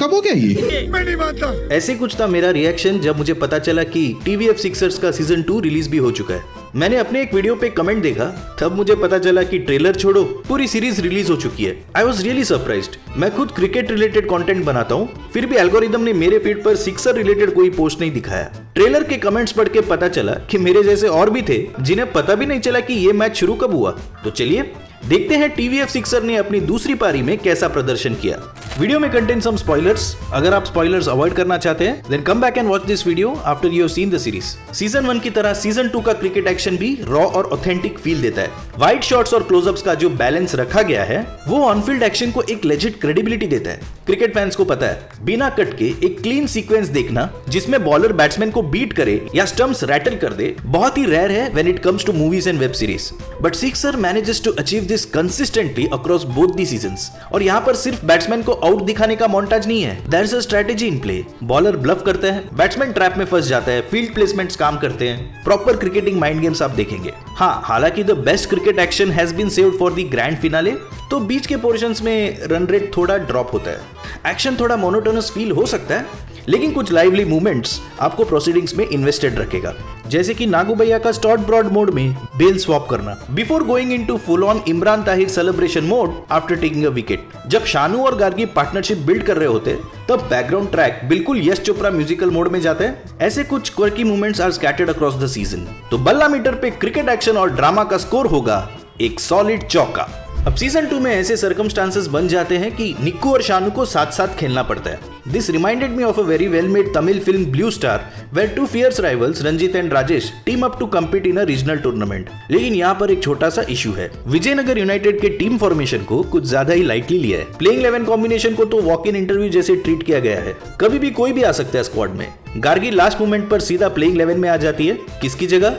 कब हो गया ये? मैं नहीं मानता। ऐसे कुछ था मेरा रिएक्शन जब मुझे पता चला कि TVF सिक्सर्स का सीजन 2 रिलीज भी हो चुका है। मैंने अपने एक वीडियो पे कमेंट देखा, तब मुझे पता चला कि ट्रेलर छोड़ो पूरी सीरीज रिलीज हो चुकी है। I was really surprised. मैं खुद क्रिकेट रिलेटेड कंटेंट बनाता हूँ, फिर भी एल्गोरिदम ने मेरे फीड पर सिक्सर रिलेटेड कोई पोस्ट नहीं दिखाया। ट्रेलर के कमेंट्स पढ़ के पता चला कि मेरे जैसे और भी थे जिन्हें पता भी नहीं चला कि ये मैच शुरू कब हुआ। तो चलिए देखते हैं TVF सिक्सर ने अपनी दूसरी पारी में कैसा प्रदर्शन किया। वीडियो में कंटेन सम स्पॉयलर्स। अगर आप स्पॉयलर्स अवॉइड करना चाहते हैं then come back and watch this video after you have seen the series. Season 1 की तरह सीजन 2 का क्रिकेट एक्शन भी रॉ और ऑथेंटिक फील देता है। वाइड शॉट्स और क्लोजअप्स का जो बैलेंस रखा गया है वो ऑनफील्ड एक्शन को एक लेजिट क्रेडिबिलिटी देता है। क्रिकेट फैंस को पता है बिना कट के एक क्लीन सीक्वेंस देखना जिसमें बॉलर बैट्समैन को बीट करे या स्टंप्स रैटल कर दे बहुत ही रेयर है when it comes to movies and web series. But sixer manages to achieve this consistently across both the seasons. और यहाँ पर सिर्फ बैट्समैन को आउट दिखाने का मोन्टाज नहीं है, there is a strategy in play. Bowler bluff करता है, बैट्समैन ट्रैप में फंस जाता है, फील्ड प्लेसमेंट्स काम करते हैं, प्रॉपर क्रिकेटिंग माइंड गेम्स आप देखेंगे। हाँ, हालांकि the best cricket action has been saved for the grand finale, तो बीच के पोर्शंस में रन रेट थोड़ा ड्रॉप होता है। एक्शन थोड़ा मोनोटोनस फील हो सकता है, लेकिन कुछ लाइवली मूवमेंट्स आपको प्रोसीडिंग्स में इन्वेस्टेड रखेगा, जैसे कि नागू भैया का स्टॉट ब्रॉड मोड में बेल स्वैप करना before going into full on Imran Tahir celebration mode after taking a wicket. जब शानू और गार्गी पार्टनरशिप बिल्ड कर रहे होते तब बैकग्राउंड ट्रैक बिल्कुल यश चोपड़ा म्यूजिकल मोड में जाता है। ऐसे कुछ quirky movements are scattered across the season. तो बल्ला मीटर पे क्रिकेट एक्शन और ड्रामा का स्कोर होगा एक सॉलिड चौका। अब सीजन 2 में ऐसे सर्कमस्टांसेस बन जाते हैं कि निक्कू और शानू को साथ साथ खेलना पड़ता है। This reminded me of a very well made Tamil film Blue Star where two fierce rivals Ranjith and Rajesh team up to compete in a regional tournament. लेकिन यहाँ पर एक छोटा सा इशू है। विजयनगर यूनाइटेड के टीम फॉर्मेशन को कुछ ज्यादा ही लाइटली लिया है। प्लेइंग 11 कॉम्बिनेशन को तो वॉक इन इंटरव्यू जैसे ट्रीट किया गया है। कभी भी कोई भी आ सकता है स्क्वाड में। गार्गी लास्ट मोमेंट पर सीधा प्लेइंग 11 में आ जाती है। किसकी जगह?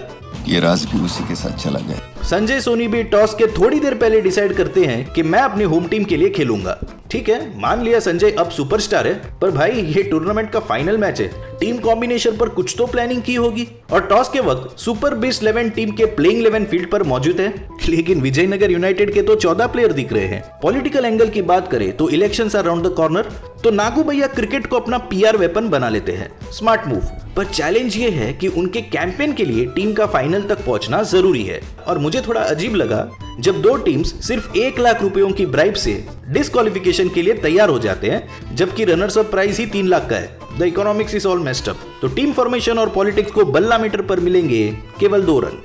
ये राज भी उसी के साथ चला गया। संजय सोनी भी टॉस के थोड़ी देर पहले डिसाइड करते हैं कि मैं अपनी होम टीम के लिए खेलूंगा। ठीक है, मान लिया संजय अब सुपरस्टार है, पर भाई ये टूर्नामेंट का फाइनल मैच है। टीम कॉम्बिनेशन पर कुछ तो प्लानिंग की होगी। और टॉस के वक्त सुपर बेस्ट 11 टीम के प्लेइंग 11 फील्ड पर मौजूद है, लेकिन विजयनगर यूनाइटेड के तो 14 प्लेयर दिख रहे हैं। पॉलिटिकल एंगल की बात करें तो elections are around the corner, तो नागू भैया क्रिकेट को अपना PR वेपन बना लेते हैं। Smart move. पर चैलेंज ये है कि उनके कैंपेन के लिए टीम का फाइनल तक पहुंचना जरूरी है। और मुझे थोड़ा अजीब लगा जब दो टीम्स सिर्फ 1 लाख रुपयों की ब्राइब से डिस्क्वालिफिकेशन के लिए तैयार हो जाते हैं, जबकि रनर्स अप प्राइस ही 3 लाख का है। The economics is all messed up. तो टीम फॉर्मेशन और पॉलिटिक्स को बल्ला मीटर पर मिलेंगे केवल 2 run.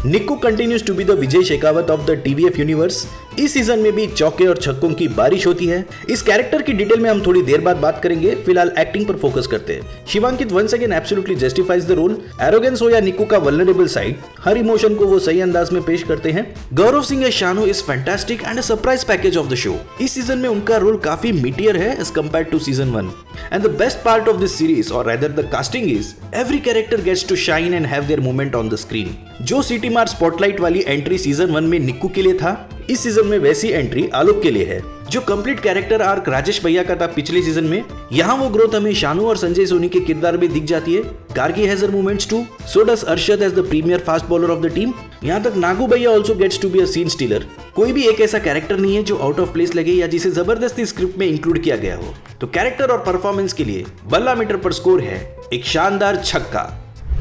Nikku continues to be the Vijay Shekhawat of the TVF universe. इस सीजन में भी चौके और छक्कों की बारिश होती है। इस कैरेक्टर की डिटेल में हम थोड़ी देर बाद बात करेंगे, फिलहाल एक्टिंग पर फोकस करते हैं। Shivankit once again absolutely justifies the role. Arrogance हो या निक्कू का वल्नरेबल साइड, हर इमोशन को वो सही अंदाज में पेश करते हैं। Gaurav Singh as Shanu is fantastic and a surprise package of the show. इस सीजन में उनका रोल काफी मीटियर है as compared to season 1। And the best part of this series और rather the casting is every character gets to shine and have their moment on the screen. जो सिटी मार spotlight वाली entry season 1 में निक्कू के लिए था, इस सीजन में वैसी एंट्री आलोक के लिए है। जो कंप्लीट कैरेक्टर आर्क राजेश भैया का था पिछले सीजन में, यहाँ वो ग्रोथ हमें शानू और संजय सोनी के किरदार में दिख जाती है। Gargi has her moments too, so does Arshad as the premier fast bowler of the team. यहाँ तक नागू भैया also gets to be a scene stealer. कोई भी एक ऐसा कैरेक्टर नहीं है जो आउट ऑफ प्लेस लगे या जिसे जबरदस्ती स्क्रिप्ट में इंक्लूड किया गया हो। तो कैरेक्टर और परफॉर्मेंस के लिए बल्ला मीटर पर स्कोर है एक शानदार छक्का।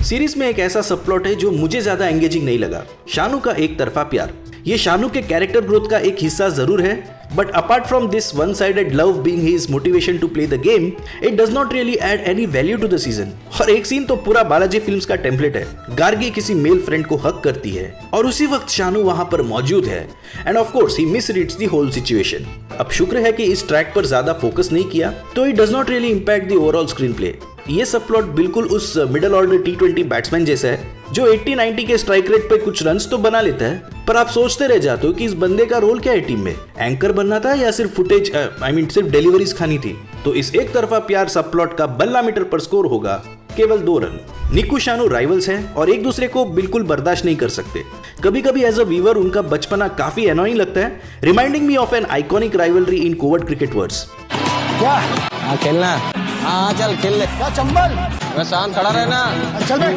सीरीज में एक ऐसा सबप्लॉट है जो मुझे ज्यादा एंगेजिंग नहीं लगा, शानू का एक तरफा प्यार। ये शानू के कैरेक्टर ग्रोथ का एक हिस्सा जरूर है, but apart from this one sided love being his motivation to play the game, it does not really add any value to the season. और एक सीन तो पूरा बालाजी फिल्म्स का टेम्पलेट है। गार्गी किसी मेल फ्रेंड को हक करती है और उसी वक्त शानू वहां पर मौजूद है, and of course he misreads the whole situation. अब शुक्र है कि इस ट्रैक पर ज्यादा फोकस नहीं किया, तो it does not really impact the overall screen play. ये सब प्लॉट बिल्कुल उस मिडिल ऑर्डर T20 बैट्समैन जैसा है जो 80-90 के स्ट्राइक रेट पे कुछ रन्स तो बना लेता है, पर आप सोचते रह जाते हो कि इस बंदे का रोल क्या है टीम में। एंकर बनना था या सिर्फ फुटेज सिर्फ डिलीवरीज खानी थी। तो इस एक तरफा प्यार सब प्लॉट का बल्ला मीटर पर स्कोर होगा केवल 2 रन। निक्कू शानू राइवल्स हैं और एक दूसरे को बिल्कुल बर्दाश्त नहीं कर सकते। कभी कभी एज अ व्यूअर उनका बचपना काफी एनोइंग लगता है, reminding me of an iconic rivalry in covert cricket words. क्या खेलना? हाँ चल खेल ले। क्या चंबल? मैं शांत खड़ा रहना। चल बे।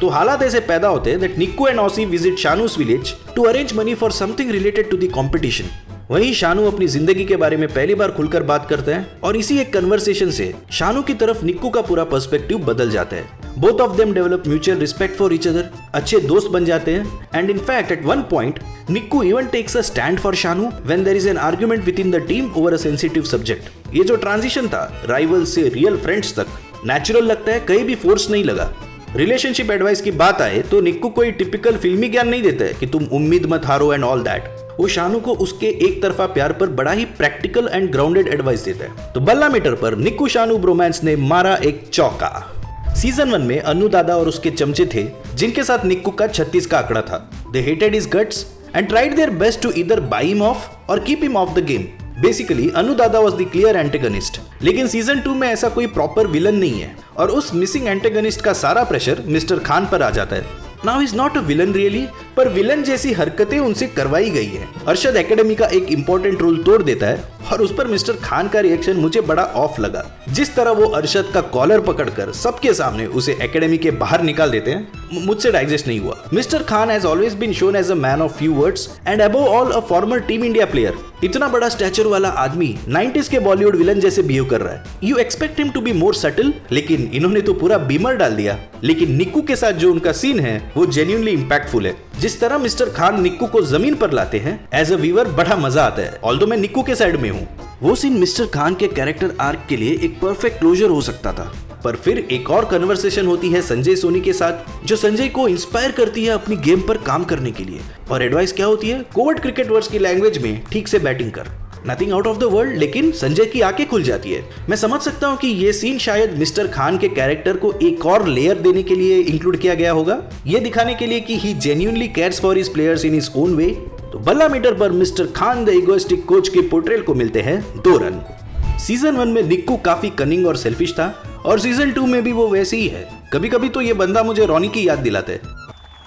तो हालात ऐसे पैदा होते हैं that Nikku and Ossie visit शानू's village to arrange money for something related to the competition. वहीं शानू अपनी जिंदगी के बारे में पहली बार खुलकर बात करते हैं और इसी एक कन्वर्सेशन से शानू की तरफ निक्कू का पूरा पर्सपेक्टिव बदल जाता है। Both of them develop mutual respect for each other, अच्छे दोस्त बन जाते हैं and in fact at one point Nikku even takes a stand for Shanu when there is an argument within the team over a sensitive subject. ये जो transition था rival से real friends तक नेचुरल लगता है, कहीं भी फोर्स नहीं लगा। रिलेशनशिप एडवाइस की बात आए तो निक्कू कोई टिपिकल फिल्मी ज्ञान नहीं देता है कि तुम उम्मीद मत हारो एंड ऑल दैट। वो शानू को उसके एक तरफा प्यार पर बड़ा ही प्रैक्टिकल एंड ग्राउंडेड एडवाइस देता है। तो बल्ला मीटर पर निक्कू शानू ब्रोमांस ने मारा एक चौका। सीजन 1 में अनु दादा और उसके चमचे थे जिनके साथ निक्कू का 36 का आंकड़ा था। They hated his guts and tried their best to either buy him off or keep him off the game. Basically Anu Dada was the clear antagonist, लेकिन सीजन 2 में ऐसा कोई प्रॉपर विलन नहीं है और उस मिसिंग एंटेगनिस्ट का सारा प्रेशर मिस्टर खान पर आ जाता है। Now is not a villain really, पर विलन जैसी हरकतें उनसे करवाई गई है। अरशद एकेडमी का एक इंपॉर्टेंट रोल तोड़ देता है और उस पर मिस्टर खान का रिएक्शन मुझे बड़ा ऑफ लगा। जिस तरह वो अरशद का कॉलर पकड़कर सबके सामने उसे एकेडमी के बाहर निकाल देते हैं, मुझसे डाइजेस्ट नहीं हुआ। Mister Khan has always been shown as a man of few words and above all a former team India player. इतना बड़ा स्टैचर वाला आदमी 90s के बॉलीवुड विलन जैसे बिहेव कर रहा है। You expect him to be more subtle, लेकिन इन्होंने तो पूरा बीमर डाल दिया। लेकिन निक्कू के साथ जो उनका सीन है वो जेन्युइनली इंपैक्टफुल है। जिस तरह मिस्टर खान निक्कू को जमीन पर लाते हैं एज अ व्यूअर बड़ा मजा आता है। ऑल्दो मैं निक्कू के साइड में हूँ। वो सीन मिस्टर खान के कैरेक्टर आर्क के लिए एक परफेक्ट क्लोजर हो सकता था। पर फिर एक और कन्वर्सेशन होती है संजय सोनी के साथ, जो संजय को इंस्पायर करती है अपनी गेम पर काम करने के लिए। और एडवाइस क्या होती है? कोवर्ट क्रिकेट वर्ड्स की लैंग्वेज में ठीक से बैटिंग कर। Nothing out of the world, लेकिन संजय की आंखें खुल जाती है। मैं समझ सकता हूँ कि ये सीन शायद मिस्टर खान के कैरेक्टर को एक और लेयर देने के लिए इंक्लूड किया गया होगा, ये दिखाने के लिए कि ही genuinely cares for his players in his own way. तो बल्ला मीटर पर mister Khan the egoistic coach के पोर्ट्रेल को मिलते हैं 2 रन। सीजन 1 में निक्कू काफी कनिंग और सेल्फिश था और सीजन 2 में भी वो वैसे ही है। कभी कभी तो ये बंदा मुझे रोनी की याद दिलाता है।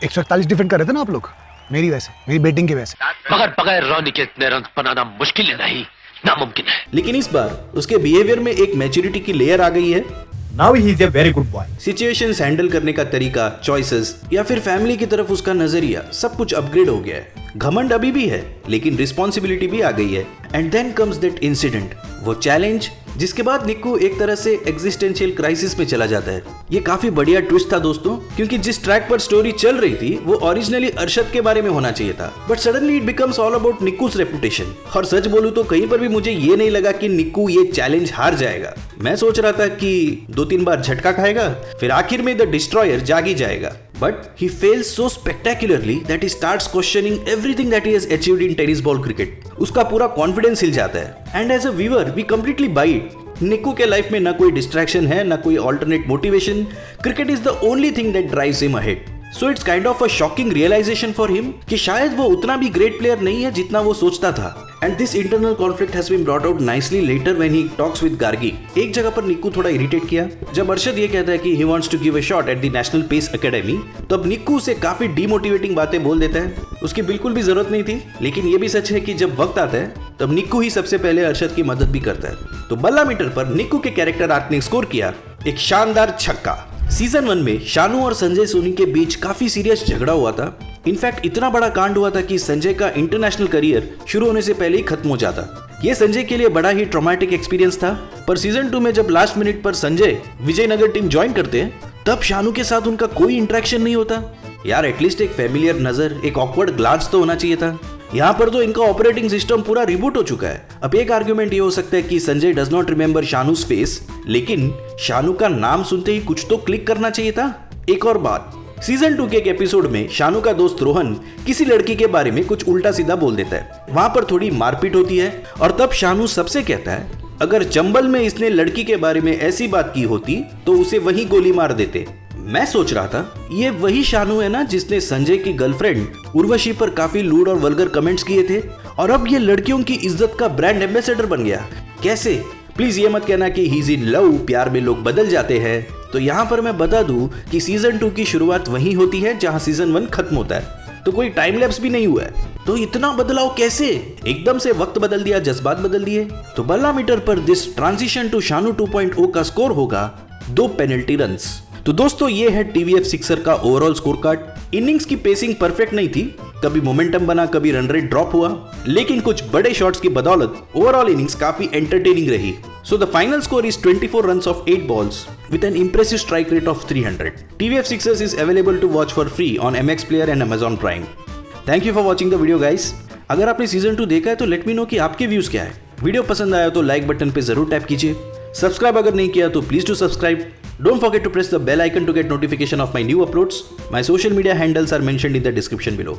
141 डिफेंड कर रहे थे ना आप लोग, मेरी वजह से, मेरी बैटिंग की वजह से। मगर बगैर रोनी के इतने रन बनाना मुश्किल नहीं, नामुमकिन है। लेकिन इस बार उसके बिहेवियर में एक मैच्योरिटी की लेयर आ गई है। Now he is a very good boy. Situations handle करने का तरीका, चॉइसेस या फिर फैमिली की तरफ उसका नजरिया, सब कुछ अपग्रेड हो गया है। घमंड अभी भी है, लेकिन रिस्पॉन्सिबिलिटी भी आ गई है। And then comes that incident, वो चैलेंज, जिसके बाद निक्कू एक तरह से एग्जिस्टेंशियल क्राइसिस में चला जाता है। ये काफी बढ़िया ट्विस्ट था दोस्तों, क्योंकि जिस ट्रैक पर स्टोरी चल रही थी वो ओरिजिनली अरशद के बारे में होना चाहिए था, but suddenly it becomes all about Nikku's reputation. और सच बोलूं तो कहीं पर भी मुझे ये नहीं लगा कि निक्कू ये चैलेंज हार जाएगा। मैं सोच रहा था कि 2-3 बार झटका खाएगा, फिर आखिर में द डिस्ट्रॉयर जाग ही जाएगा। But he fails so spectacularly that he starts questioning everything that he has achieved in tennis ball cricket. उसका पूरा कॉन्फिडेंस हिल जाता है। And as a viewer, we completely buy it. निक्कू के लाइफ में ना कोई डिस्ट्रैक्शन है, ना कोई alternate motivation. Cricket is the only thing that drives him ahead. So it's kind of a shocking realisation for him कि शायद वो उतना भी ग्रेट प्लेयर नहीं है जितना वो सोचता था। And this internal conflict has been brought out nicely later when he talks with Gargi. एक जगह पर निक्कू थोड़ा इरिटेट किया जब अरशद ये कहता है कि he wants to give a shot at the national pace academy, तो अब निक्कू उसे काफी डीमोटिवेटिंग बातें बोल देता है। उसकी बिल्कुल भी जरूरत नहीं थी, लेकिन ये भी सच है कि जब वक्त आता है तब निक्कू ही सबसे पहले अरशद की मदद भी करता है। तो बल्ला मीटर पर निक्कू के कैरेक्टर आर्क ने स्कोर किया एक शानदार छक्का। सीजन 1 में शानू और संजय सोनी के बीच काफी सीरियस झगड़ा हुआ था। इनफैक्ट इतना बड़ा कांड हुआ था कि संजय का इंटरनेशनल करियर शुरू होने से पहले ही खत्म हो जाता। ये संजय के लिए बड़ा ही ट्रॉमेटिक एक्सपीरियंस था। पर सीजन 2 में जब लास्ट मिनट पर संजय विजयनगर टीम ज्वाइन करते हैं, तब शानू के साथ उनका कोई इंटरेक्शन नहीं होता। यार एटलीस्ट एक फेमिलियर नजर, एक ऑकवर्ड ग्लांस तो होना चाहिए था। यहाँ पर तो इनका ऑपरेटिंग सिस्टम पूरा रिबूट हो चुका है। अब एक आर्ग्यूमेंट ये हो सकता है कि Sanjay does not remember Shanu's face, लेकिन शानू का नाम सुनते ही कुछ तो क्लिक करना चाहिए था। एक और बात, सीजन 2 के एक एपिसोड में शानू का दोस्त रोहन किसी लड़की के बारे में कुछ उल्टा सीधा बोल देता है। वहां पर थोड़ी मारपीट होती है और तब शानू सबसे कहता है अगर चंबल में इसने लड़की के बारे में ऐसी बात की होती तो उसे वहीं गोली मार देते। मैं सोच रहा था ये वही शानू है ना जिसने संजय की गर्लफ्रेंड उर्वशी पर काफी लूड और वल्गर कमेंट्स किए थे, और अब ये लड़कियों की इज्जत का ब्रांड एम्बेसडर बन गया। कैसे? प्लीज ये मत कहना कि ही इज इन लव, प्यार में लोग बदल जाते हैं। तो यहाँ पर मैं बता दूं कि सीजन 2 की शुरुआत वहीं होती है जहां सीजन 1 खत्म होता है, तो कोई टाइम लैप्स भी नहीं हुआ है। तो इतना बदलाव कैसे? एकदम से वक्त बदल दिया, जज्बात बदल दिए। तो बल्ला मीटर पर दिस ट्रांजिशन टू शानू 2.0 का स्कोर होगा 2 पेनल्टी रन्स। तो दोस्तों ये है टीवीएफ सिक्सर का ओवरऑल स्कोर कार्ड। इनिंग्स की पेसिंग परफेक्ट नहीं थी, कभी मोमेंटम बना, कभी रन रेट ड्रॉप हुआ, लेकिन कुछ बड़े शॉट्स की बदौलत ओवरऑल इनिंग्स काफी एंटरटेनिंग रही। So the final score is 24 runs of 8 balls with an impressive strike rate of 300. TVF Sixers is available to watch for free on MX Player and Amazon Prime. Thank you for watching the video guys. अगर आपने season 2 देखा है तो let me know कि आपके views क्या है। Video पसंद आया तो लाइक बटन पे जरूर टैप कीजिए। सब्सक्राइब अगर नहीं किया तो please do subscribe. Don't forget to press the bell icon to get notification of my new uploads. My social media handles are mentioned in the description below.